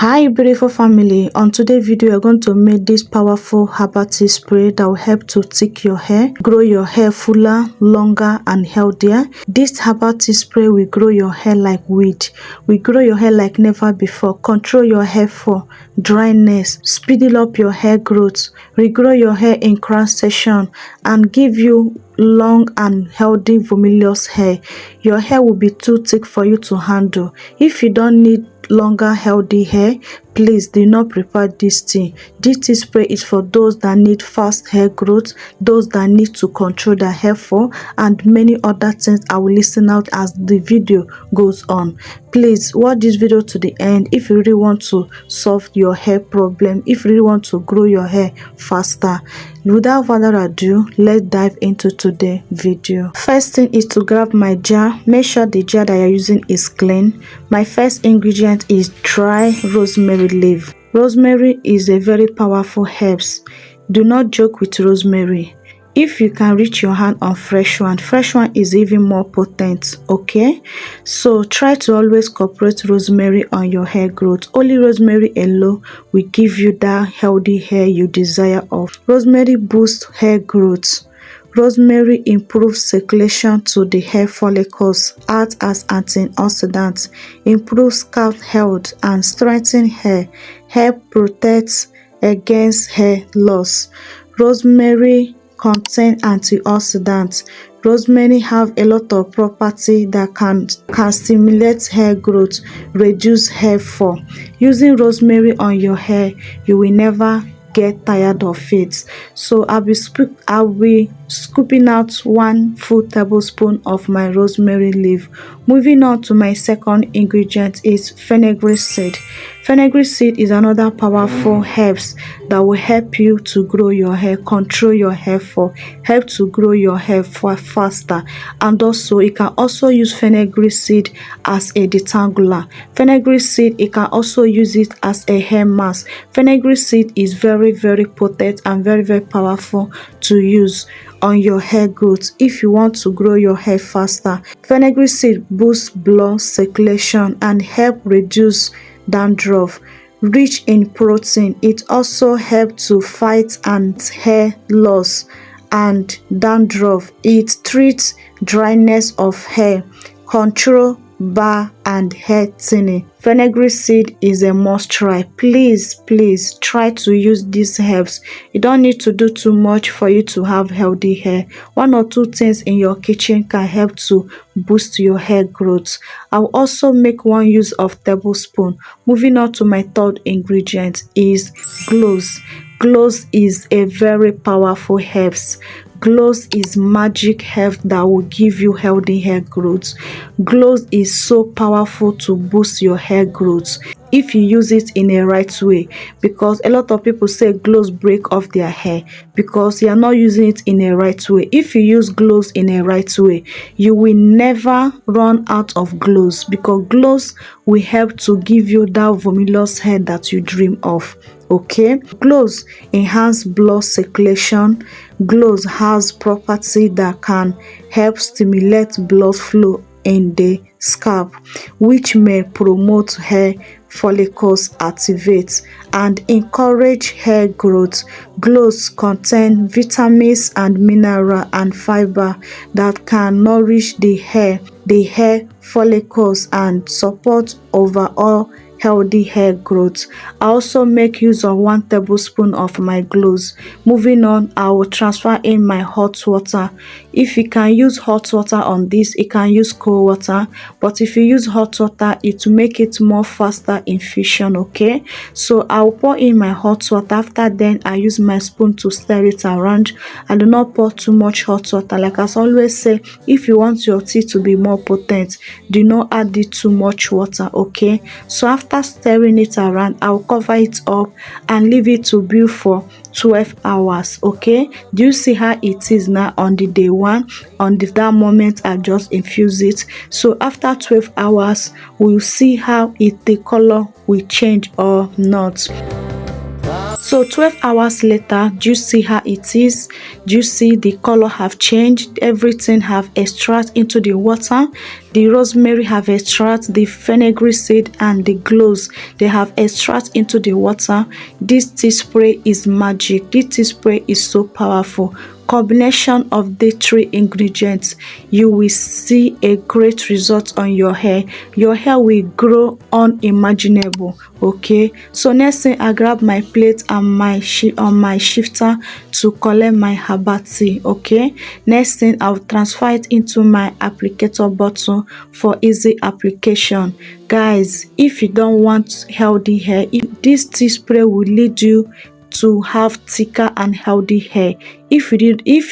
Hi beautiful family, on today's video we're going to make this powerful herbal tea spray that will help to thick your hair, grow your hair fuller, longer and healthier. This herbal tea spray will grow your hair like weed, will grow your hair like never before, control your hair fall, dryness, speeding up your hair growth, regrow your hair in crown section and give you long and healthy voluminous hair. Your hair will be too thick for you to handle. If you don't need longer healthy hair, please do not prepare this tea. This tea spray is for those that need fast hair growth, those that need to control their hair fall and many other things. I will listen out as the video goes on. Please watch this video to the end if you really want to solve your hair problem, if you really want to grow your hair faster. Without further ado, let's dive into today's video. First thing is to grab my jar. Make sure the jar that you're using is clean. My first ingredient is dry rosemary leaf. Rosemary is a very powerful herb. Do not joke with rosemary. If you can reach your hand on fresh one is even more potent. Okay, so try to always incorporate rosemary on your hair growth. Only rosemary alone will give you that healthy hair you desire of. Rosemary boosts hair growth. Rosemary improves circulation to the hair follicles, acts as antioxidant, improves scalp health and strengthens hair, help protects against hair loss. Rosemary contain antioxidants. Rosemary have a lot of property that can stimulate hair growth, reduce hair fall. Using rosemary on your hair, you will never get tired of it. So I'll be scooping out 1 full tablespoon of my rosemary leaf. Moving on to my second ingredient is fenugreek seed. Fenugreek seed is another powerful herb that will help you to grow your hair, control your hair fall, help to grow your hair faster. And also you can also use fenugreek seed as a detangler. Fenugreek seed, you can also use it as a hair mask. Fenugreek seed is very potent and very powerful to use on your hair growth if you want to grow your hair faster. Fenugreek seed boosts blood circulation and help reduce dandruff. Rich in protein, it also helps to fight hair loss and dandruff. It treats dryness of hair, control bar and hair thinning. Fenugreek seed is a must try. Please try to use these herbs. You don't need to do too much for you to have healthy hair. 1 or 2 things in your kitchen can help to boost your hair growth. I'll also make 1 use of tablespoon. Moving on to my third ingredient is cloves. Cloves is a very powerful herb. Cloves is magic herb that will give you healthy hair growth. Cloves is so powerful to boost your hair growth if you use it in a right way, because a lot of people say cloves break off their hair because you are not using it in a right way. If you use cloves in a right way, you will never run out of cloves, because cloves will help to give you that voluminous hair that you dream of. Okay, cloves enhance blood circulation. Cloves has property that can help stimulate blood flow in the scalp, which may promote hair follicles activate and encourage hair growth. Cloves contain vitamins and mineral and fiber that can nourish the hair follicles and support overall healthy hair growth. I also make use of 1 tablespoon of my cloves. Moving on, I will transfer in my hot water. If you can use hot water on this, you can use cold water, but if you use hot water, it will make it more faster infusion. Okay, so I will pour in my hot water. After then, I use my spoon to stir it around. I do not pour too much hot water. Like I always say, if you want your tea to be more potent, do not add it too much water. Okay, so after stirring it around, I'll cover it up and leave it to brew for 12 hours. Okay, do you see how it is now on the day 1? On that moment I just infuse it. So after 12 hours we'll see how the color will change or not. So 12 hours later, do you see how it is? Do you see the color have changed? Everything have extracted into the water. The rosemary have extract, the fenugreek seed and the cloves, they have extract into the water. This tea spray is magic. This tea spray is so powerful. Combination of the three ingredients, you will see a great result on your hair. Your hair will grow unimaginable. Okay, so next thing, I grab my plate and my shifter to collect my herbal tea. Okay, next thing, I'll transfer it into my applicator bottle for easy application. Guys, if you don't want healthy hair, this tea spray will lead you to have thicker and healthy hair. If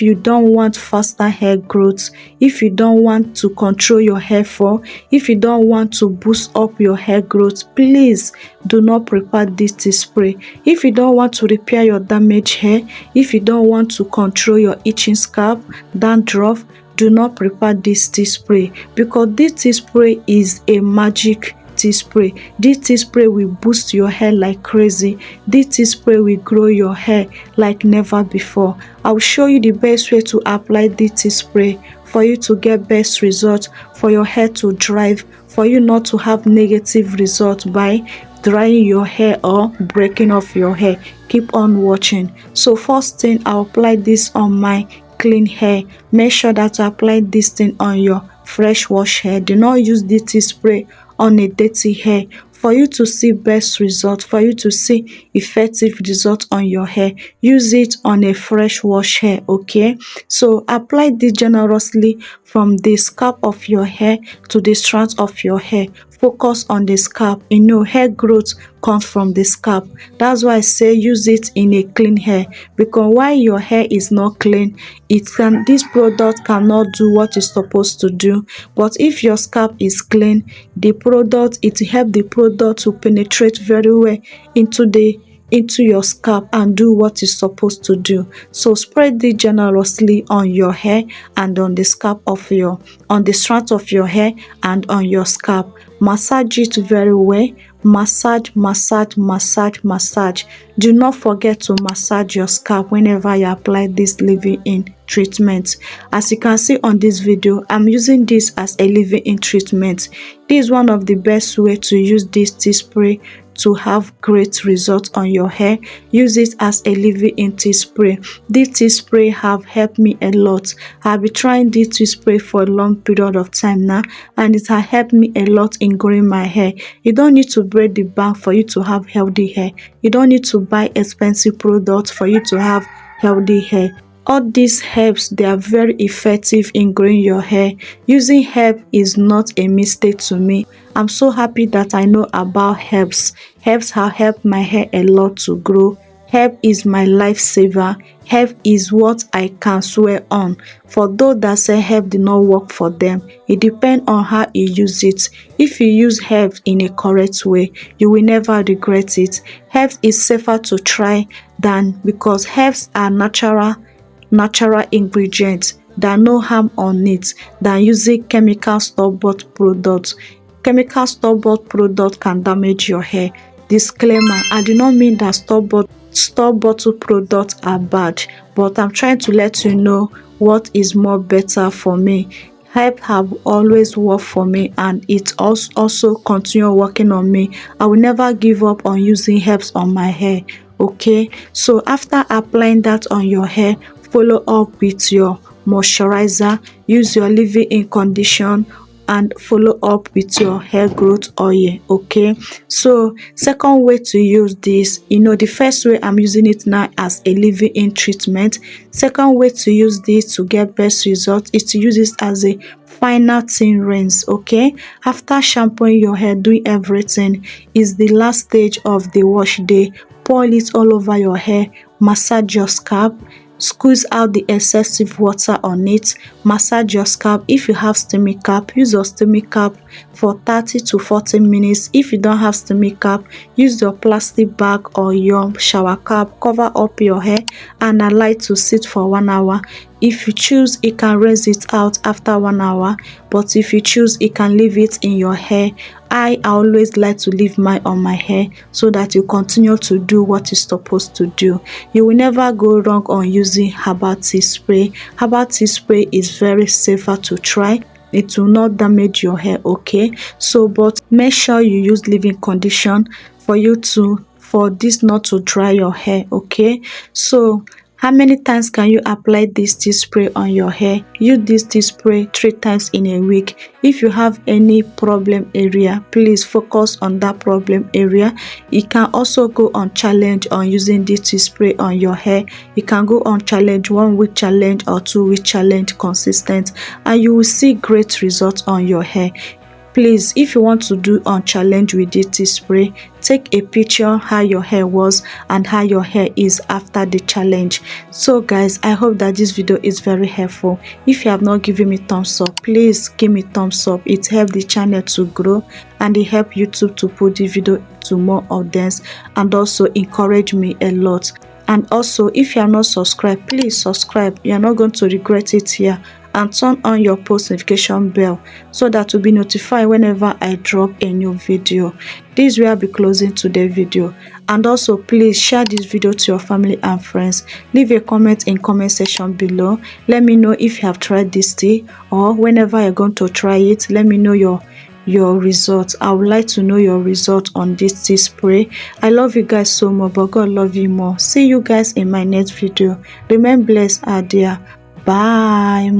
you don't want faster hair growth, if you don't want to control your hair fall, if you don't want to boost up your hair growth, please do not prepare this tea spray. If you don't want to repair your damaged hair, if you don't want to control your itching scalp, dandruff, do not prepare this tea spray, because this tea spray is a magic tea spray. This tea spray will boost your hair like crazy. This tea spray will grow your hair like never before. I'll show you the best way to apply this tea spray for you to get best result, for your hair to drive, for you not to have negative result by drying your hair or breaking off your hair. Keep on watching. So first thing, I'll apply this on my clean hair. Make sure that you apply this thing on your fresh wash hair. Do not use this tea spray on a dirty hair. For you to see best result, for you to see effective result on your hair, use it on a fresh wash hair. Okay, so apply this generously from the scalp of your hair to the strands of your hair. Focus on the scalp. You know, hair growth comes from the scalp. That's why I say use it in a clean hair, because while your hair is not clean, this product cannot do what it's supposed to do. But if your scalp is clean, it help the product to penetrate very well into your scalp and do what it's supposed to do. So spread it generously on your hair and on the scalp of on the strands of your hair and on your scalp. Massage it very well. Massage, massage, massage, massage. Do not forget to massage your scalp whenever you apply this leave-in treatment. As you can see on this video, I'm using this as a leave-in treatment. This is one of the best way to use this tea spray to have great results on your hair. Use it as a leave-in tea spray. This tea spray have helped me a lot. I've been trying this tea spray for a long period of time now, and it has helped me a lot in growing my hair. You don't need to break the bank for you to have healthy hair. You don't need to buy expensive products for you to have healthy hair. All these herbs, they are very effective in growing your hair. Using herb is not a mistake to me. I'm so happy that I know about herbs. Herbs have helped my hair a lot to grow. Herb is my lifesaver. Herb is what I can swear on. For those that say herb did not work for them, it depends on how you use it. If you use herbs in a correct way, you will never regret it. Herbs is safer to try because herbs are natural ingredients that no harm on it than using chemical store-bought products. Chemical store-bought product can damage your hair. Disclaimer: I do not mean that store-bought products are bad, but I'm trying to let you know what is more better for me. Herb have always worked for me, and it also continue working on me. I will never give up on using herbs on my hair. Okay, so after applying that on your hair, follow up with your moisturizer. Use your leave-in condition and follow up with your hair growth oil. Okay, so second way to use this, the first way I'm using it now as a leave-in treatment. Second way to use this to get best result is to use this as a final thin rinse. Okay, after shampooing your hair, doing everything, is the last stage of the wash day. Pour it all over your hair. Massage your scalp. Squeeze out the excessive water on it. Massage your scalp. If you have steamy cap, use your steamy cap for 30 to 40 minutes. If you don't have steamy cap, use your plastic bag or your shower cap. Cover up your hair and allow it to sit for 1 hour. If you choose, you can rinse it out after 1 hour, but if you choose, you can leave it in your hair. I always like to leave mine on my hair so that you continue to do what you're supposed to do. You will never go wrong on using herbal tea spray. Herbal tea spray is very safer to try it will not damage your hair, okay? So but make sure you use leave-in condition for this not to dry your hair, okay? So how many times can you apply this tea spray on your hair? Use this tea spray 3 times in a week. If you have any problem area, please focus on that problem area. You can also go on challenge on using this tea spray on your hair. You can go on challenge, 1 week challenge or 2 week challenge consistent, and you will see great results on your hair. Please, if you want to do on challenge with this tea spray, take a picture how your hair was and how your hair is after the challenge. So guys, I hope that this video is very helpful. If you have not given me thumbs up, please give me thumbs up. It helps the channel to grow and it helps YouTube to put the video to more audience, and also encourage me a lot. And also, if you are not subscribed, please subscribe. You are not going to regret it here. And turn on your post notification bell so that you'll be notified whenever I drop a new video. This will be closing today's video. And also, please share this video to your family and friends. Leave a comment in comment section below. Let me know if you have tried this tea, or whenever you're going to try it, let me know your results. I would like to know your results on this tea spray. I love you guys so much, but God love you more. See you guys in my next video. Remain blessed out there. Bye.